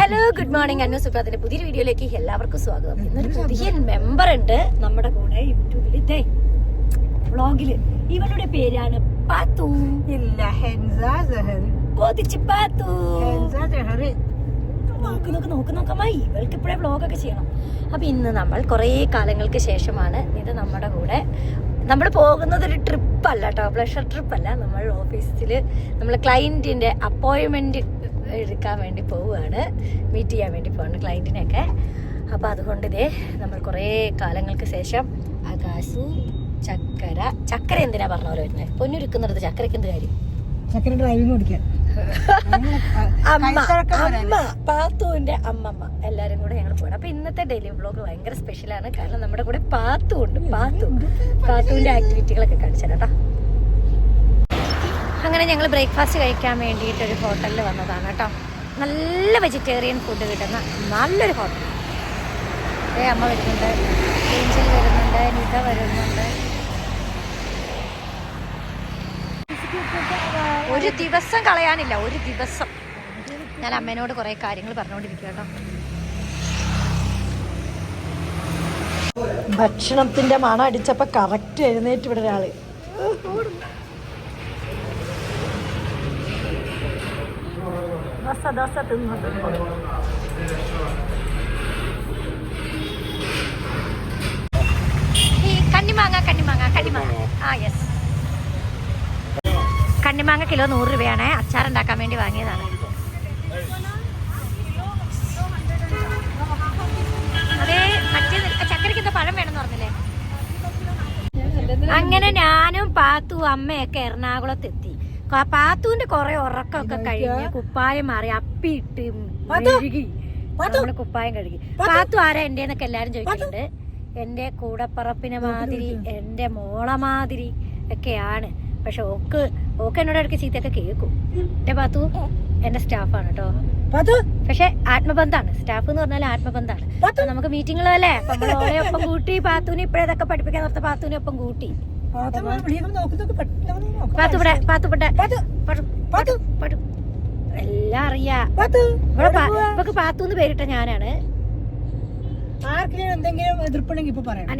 Hello good morning അന്നു സുപ്രഭാതത്തിന്റെ പുതിയൊരു വീഡിയോയിലേക്ക് എല്ലാവർക്കും സ്വാഗതം. ഇന്നൊരു പുതിയ മെമ്പർ ഉണ്ട് നമ്മുടെ കൂടെ യൂട്യൂബിൽ ഇതേ വ്ളോഗില്. ഇവളുടെ പേരാണ് പാത്തു. ഇല്ല, ഹെൻസ സഹറി. കൊതിച്ച് പാത്തു. ഹെൻസ സഹറി. നോക്കമ്മ, ഇവൾക്ക് ഇപ്പോഴേ വ്ളോഗൊക്കെ ചെയ്യണം. അപ്പൊ ഇന്ന് നമ്മൾ കുറേ കാലങ്ങൾക്ക് ശേഷമാണ് ഇത് നമ്മുടെ കൂടെ. നമ്മൾ പോകുന്നത് ഒരു ട്രിപ്പല്ല കേട്ടോ, പ്ലഷർ ട്രിപ്പല്ല. നമ്മൾ ഓഫീസിൽ നമ്മൾ ക്ലയന്റിന്റെ അപ്പോയിൻമെന്റ് എടുക്കാൻ വേണ്ടി പോവുകയാണ്, മീറ്റ് ചെയ്യാൻ വേണ്ടി പോവാണ് ക്ലയന്റിനെയൊക്കെ. അപ്പോൾ അതുകൊണ്ട് ഇതേ നമ്മൾ കുറേ കാലങ്ങൾക്ക് ശേഷം ആകാശു ചക്കര എന്തിനാ പറഞ്ഞ പോലെ വരുന്നത്? പൊന്നുരുക്കുന്നിടത്ത് ചക്കരയ്ക്ക് എന്ത് കാര്യം? ചക്കര ഡ്രൈവിംഗ് ഓടിക്കാൻ. അമ്മ പാത്തുവിന്റെ അമ്മമ്മ എല്ലാരും കൂടെ ഞങ്ങൾ പോകണം. അപ്പൊ ഇന്നത്തെ ഡെയിലി വ്ളോഗ് ഭയങ്കര സ്പെഷ്യലാണ്. കാരണം നമ്മുടെ കൂടെ പാത്തു ഉണ്ട്. പാത്തുവിന്റെ ആക്ടിവിറ്റികളൊക്കെ കാണിച്ചു കേട്ടോ. അങ്ങനെ ഞങ്ങൾ ബ്രേക്ക്ഫാസ്റ്റ് കഴിക്കാൻ വേണ്ടിയിട്ട് ഒരു ഹോട്ടലിൽ വന്നതാണ് കേട്ടോ. നല്ല വെജിറ്റേറിയൻ ഫുഡ് കിട്ടുന്ന നല്ലൊരു ഹോട്ടൽ. അമ്മ വരുന്നുണ്ട്, ഏഞ്ചൽ വരുന്നുണ്ട്, നിത വരുന്നുണ്ട്. ഒരു ദിവസം കളയാനില്ല, ഒരു ദിവസം. ഞാൻ അമ്മേനോട് കുറേ കാര്യങ്ങൾ പറഞ്ഞുകൊണ്ടിരിക്കുക കേട്ടോ. ഭക്ഷണത്തിന്റെ മണം അടിച്ചപ്പോ കറക്റ്റ് എഴുന്നേറ്റ് ഇവിടെ ഒരാള്. ദോശ തിന്നത് കണ്ണിമാങ്ങ. ആ യെസ്, കണ്ണിമാങ്ങ കിലോ 100 രൂപയാണ്. അച്ചാറുണ്ടാക്കാൻ വേണ്ടി വാങ്ങിയതാണ്. അതേ മറ്റേ ചക്കരയ്ക്ക് എന്താ പഴം വേണമെന്ന് പറഞ്ഞില്ലേ? അങ്ങനെ ഞാനും പാത്തു അമ്മയൊക്കെ എറണാകുളത്തെത്തി. പാത്തുവിന്റെ കുറെ ഉറക്കമൊക്കെ കഴിഞ്ഞ് കുപ്പായം മാറി അപ്പിയിട്ട് കഴുകി നമ്മള് കുപ്പായം കഴുകി. പാത്തു ആരാ എന്റെ എന്നൊക്കെ എല്ലാരും ചോദിക്കുന്നുണ്ട്. എന്റെ കൂടപ്പറപ്പിനെ മാതിരി, എന്റെ മോളെ മാതിരി ഒക്കെയാണ്. പക്ഷെ ഓക്ക് എന്നോട് ഇടയ്ക്ക് ചീത്തയൊക്കെ കേൾക്കും. എന്റെ പാത്തു എന്റെ സ്റ്റാഫാണ് കേട്ടോ. പക്ഷെ ആത്മബന്ധാണ്. സ്റ്റാഫ് എന്ന് പറഞ്ഞാൽ ആത്മബന്ധാണ്. നമുക്ക് മീറ്റിങ്ങുകളല്ലേ, അപ്പൊ നമ്മള് ഓളെ ഒപ്പം കൂട്ടി. പാത്തുവിനെ ഇപ്പഴേതൊക്കെ പഠിപ്പിക്കാൻ നിർത്ത പാത്തുവിനെ ഒപ്പം കൂട്ടി. എല്ലാം അറിയാം. ഇവക്ക് പാത്തുന്ന് പേരിട്ട ഞാനാണ്.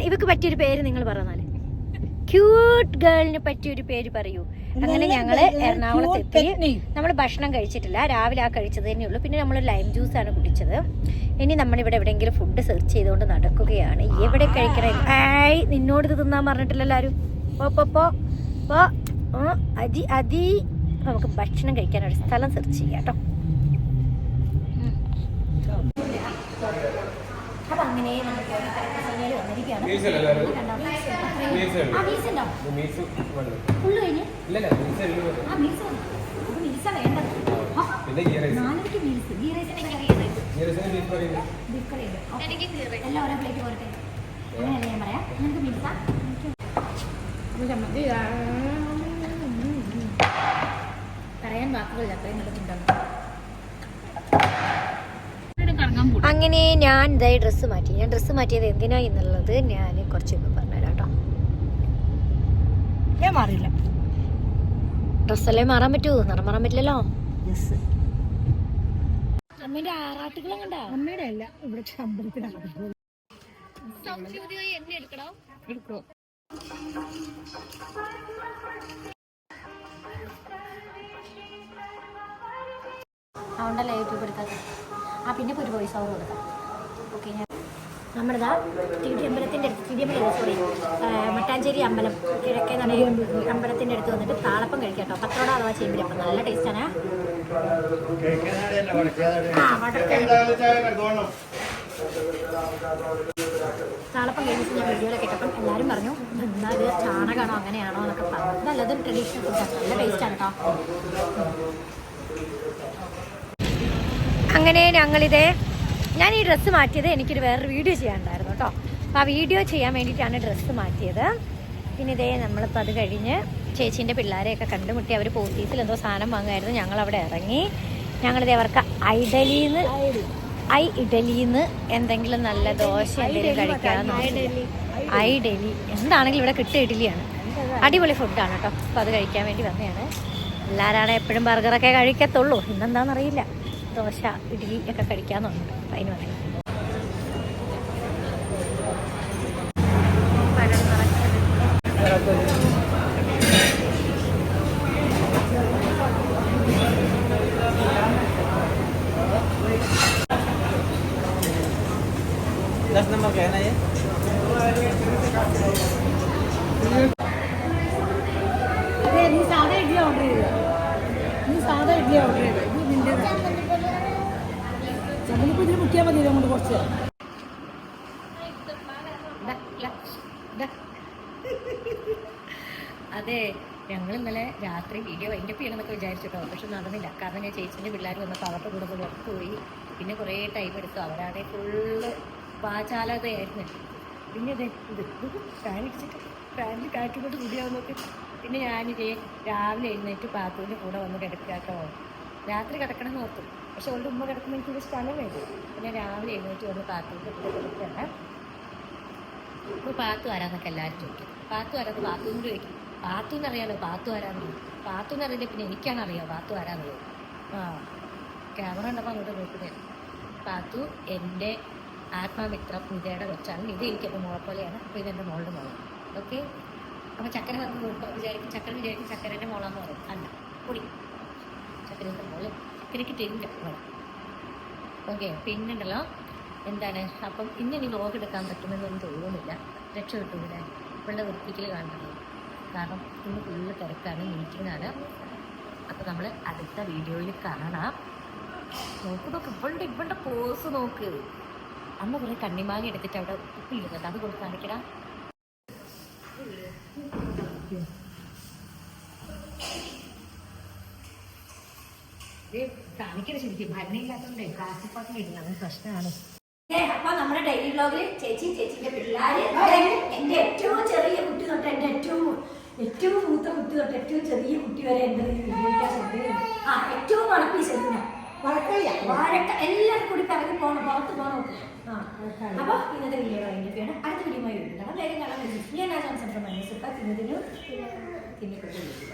ഇവക്ക് പറ്റിയൊരു പേര് നിങ്ങൾ പറഞ്ഞാല്, ക്യൂട്ട് ഗേളിന് പറ്റിയൊരു പേര് പറയൂ. അങ്ങനെ ഞങ്ങള് എറണാകുളത്ത് എത്തി. നമ്മൾ ഭക്ഷണം കഴിച്ചിട്ടില്ല, രാവിലെ ആ കഴിച്ചത് തന്നെ ഉള്ളൂ. പിന്നെ നമ്മൾ ലൈം ജ്യൂസ് ആണ് കുടിച്ചത്. ഇനി നമ്മളിവിടെ എവിടെയെങ്കിലും ഫുഡ് സെർച്ച് ചെയ്തുകൊണ്ട് നടക്കുകയാണ്. എവിടെ കഴിക്കണേ? നിന്നോട് ഇത് തിന്നാൻ പറഞ്ഞിട്ടില്ല എല്ലാരും. അതി നമുക്ക് ഭക്ഷണം കഴിക്കാൻ ഒരു സ്ഥലം സെർച്ച് ചെയ്യാം കേട്ടോ. അപ്പൊ അങ്ങനെ വന്നിരിക്കുകയാണ്. എല്ലാം ഓരോ പ്ലേറ്റ് പോരട്ടെ. അങ്ങനെയല്ലേ ഞാൻ പറയാം. നിങ്ങൾക്ക് മീൽസാ പറയാൻ വാക്കുകളില്ല, അത്രയും നല്ല ഫുഡാണ്. അങ്ങനെ ഞാൻ ഇതായി ഡ്രസ്സ് മാറ്റി. ഞാൻ ഡ്രസ്സ് മാറ്റിയത് എന്തിനാ എന്നുള്ളത് ഞാൻ കുറച്ച് പറഞ്ഞുതരാം കേട്ടോ. ഞാൻ മാറിയില്ല. ഡ്രസ്സല്ലേ മാറാൻ പറ്റൂ, നിറം മാറാൻ പറ്റില്ലല്ലോ. അമ്മേന്റെ ആറാട്ടുകളും കണ്ടാ? അമ്മയുടെ അല്ല, ഇവിടെ അമ്പലത്തിലാണ്. എന്നെ എടുക്കണോ? എടുക്കോ? അതുകൊണ്ടല്ലേ യൂട്യൂബ് എടുക്കാതെ. പിന്നെ ഒരു വോയിസ് ഓവർ കൊടുക്കാം. ഓക്കെ, ഞാൻ നമ്മളിതാ അമ്പലത്തിൻ്റെ അടുത്ത്, മട്ടാഞ്ചേരി അമ്പലം കിഴക്കേ നട അമ്പലത്തിൻ്റെ അടുത്ത് വന്നിട്ട് താളപ്പം കഴിക്കാം കേട്ടോ. പത്രോട അഥവാ ചേമ്പിലപ്പം നല്ല ടേസ്റ്റാണ്. താളപ്പം കഴിഞ്ഞിട്ട് ഞാൻ വീഡിയോയിലൊക്കെ കേട്ടപ്പം എല്ലാവരും പറഞ്ഞു എന്താ ഇത് ചാണകമാണോ അങ്ങനെയാണോ എന്നൊക്കെ പറഞ്ഞു. നല്ലതും ട്രഡീഷണൽ ഫുഡാണ്, നല്ല ടേസ്റ്റാണ് കേട്ടോ. അങ്ങനെ ഞാൻ ഈ ഡ്രസ്സ് മാറ്റിയത് എനിക്കൊരു വേറൊരു വീഡിയോ ചെയ്യാനുണ്ടായിരുന്നു കേട്ടോ. അപ്പോൾ ആ വീഡിയോ ചെയ്യാൻ വേണ്ടിയിട്ടാണ് ഡ്രസ്സ് മാറ്റിയത്. പിന്നെ നമ്മളിപ്പോൾ അത് കഴിഞ്ഞ് ചേച്ചീൻ്റെ പിള്ളേരെയൊക്കെ കണ്ടുമുട്ടി. അവർ പോത്തീസിൽ എന്തോ സാധനം വാങ്ങുമായിരുന്നു. ഞങ്ങളവിടെ ഇറങ്ങി. അവർക്ക് ഇഡലിന്ന് എന്തെങ്കിലും നല്ല ദോശ എന്തെങ്കിലും കഴിക്കാമെന്ന്. ഇഡലി എന്താണെങ്കിലും ഇവിടെ കിട്ടിയ ഇഡലിയാണ്. അടിപൊളി ഫുഡാണ് കേട്ടോ. അപ്പോൾ അത് കഴിക്കാൻ വേണ്ടി വന്നതാണ്. എല്ലാവരാണ് എപ്പോഴും ബർഗറൊക്കെ കഴിക്കത്തുള്ളൂ, ഇന്നെന്താണെന്നറിയില്ല. ദോശ ഇഡ്ഡലി ഒക്കെ കഴിക്കാൻ തോന്നുന്നു. അപ്പം അതിന് പറയാം Last number kaya na yan? നീ സാധാ ഇഡ്ഡലി ഓർഡർ ചെയ്തത് ഇത് നിന്റെ ചമ്മലിപ്പോ ഇതിന് മുക്കിയാൽ മതി കൊണ്ട് കുറച്ച്. അതെ, ഞങ്ങൾ ഇന്നലെ രാത്രി വീഡിയോ വൈൻഡപ്പ് ചെയ്യണമെന്നൊക്കെ വിചാരിച്ചിട്ടോ, പക്ഷെ നടന്നില്ല. കാരണം ഞാൻ ചേച്ചീൻ്റെ പിള്ളേർ വന്നപ്പോൾ അവരുടെ കൂടെ പുറത്ത് പോയി. പിന്നെ കുറേ ടൈം എടുത്തു. അവരാണെങ്കിൽ ഫുള്ള് വാചാലതയായിരുന്നു. പിന്നെ ഇത് ഫാനിൽ കാറ്റുകൊണ്ട് കൂടിയാവുന്നൊക്കെ. പിന്നെ ഞാനിതേ രാവിലെ എഴുന്നേറ്റ് പാത്തൂൻ്റെ കൂടെ വന്ന് കിടക്കാട്ടോ. രാത്രി കിടക്കണമെന്ന് ഓർത്തു, പക്ഷെ അവളുടെ ഉമ്മ കിടക്കുമ്പോൾ എനിക്കൊരു സ്ഥലം വേണം. പിന്നെ രാവിലെ എഴുന്നേറ്റ് വന്ന് പാത്തൂൻ്റെ കൂടെ കിടക്കുകയാണ്. ഇപ്പോൾ പാത്തു ആരാന്നൊക്കെ എല്ലാവരും ചോദിക്കും. പാത്തു ആരാന്ന് പാത്തൂന്ന് ചോദിക്കും. പാത്തൂന്നറിയാലോ പാത്തു ആരാന്ന്. പാത്തൂന്നറിയില്ല, പിന്നെ എനിക്കാണറിയാം പാത്തു ആരാന്നുള്ളത്. ആ ക്യാമറ ഉണ്ടപ്പോൾ അങ്ങോട്ട് നോക്കുന്നത്. പാത്തു എൻ്റെ ആത്മാമിത്രം നിതയുടെ കൊച്ചാണ്. ഇത് എനിക്കെൻ്റെ മോളെ പോലെയാണ്. അപ്പോൾ ഇതെൻ്റെ മോളുടെ മോളാണ്. ഓക്കെ, അപ്പോൾ ചക്കര വന്ന് വിചാരിക്കും ചക്കരൻ്റെ മോളാന്ന് പറയും. അല്ല, പൊടി ചക്കരൻ്റെ മോള് ചക്കരയ്ക്ക് തെരിഞ്ഞ മോളെ. ഓക്കെ, പിന്നുണ്ടല്ലോ എന്താണ്, അപ്പം ഇനി വ്ലോഗ് എടുക്കാൻ പറ്റുമെന്നൊന്നും തോന്നുന്നില്ല. രക്ഷപ്പെട്ടു ഇവിടെ ഇവളുടെ വൃത്തിക്കൽ കാണുന്നത്. കാരണം ഇന്ന് ഫുള്ള് തിരക്കാണ്, മീറ്റിംഗാണ്. അപ്പോൾ നമ്മൾ അടുത്ത വീഡിയോയിൽ കാണാം. നോക്ക് ഇവളുടെ പോസ് നോക്ക്. അന്ന് കുറേ കണ്ണിമാങ്ങ എടുത്തിട്ട് അവിടെ ഉപ്പിലിരുന്നത്, അത് കൊണ്ട് കാണിക്കടാ. കാണിക്കണ ശരിക്കും ഭരണയില്ലാത്തതുകൊണ്ടേ പ്ലാസ്റ്റിക് പാത്രം ഇടുന്നത് പ്രശ്നമാണ്. അപ്പൊ നമ്മുടെ ഡെയിലി വ്ലോഗിൽ ചേച്ചിന്റെ പിള്ളേര്, എന്റെ ഏറ്റവും ചെറിയ കുട്ടി തൊട്ട് എന്റെ ഏറ്റവും മൂത്ത കുട്ടി തൊട്ട് ഏറ്റവും ചെറിയ കുട്ടി വരെ എന്റെ ഏറ്റവും വളപ്പി ചെറുതിനെ വാഴക്ക എല്ലാവരും കൂടി കറങ്ങി പോകണം, പുറത്ത് പോകണം. അപ്പൊ ഇന്നത്തെ വീഡിയോ കഴിഞ്ഞിട്ടാണ്. അടുത്ത വീഡിയോ വരുന്നുണ്ടാണ്. വേഗം കാണാൻ പറ്റും. ഞാൻ സംസാരിക്കാൻ മനസ്സിലാക്കാം. തിന്നതിനും തിന്നിക്കൊണ്ടിരിക്കുക.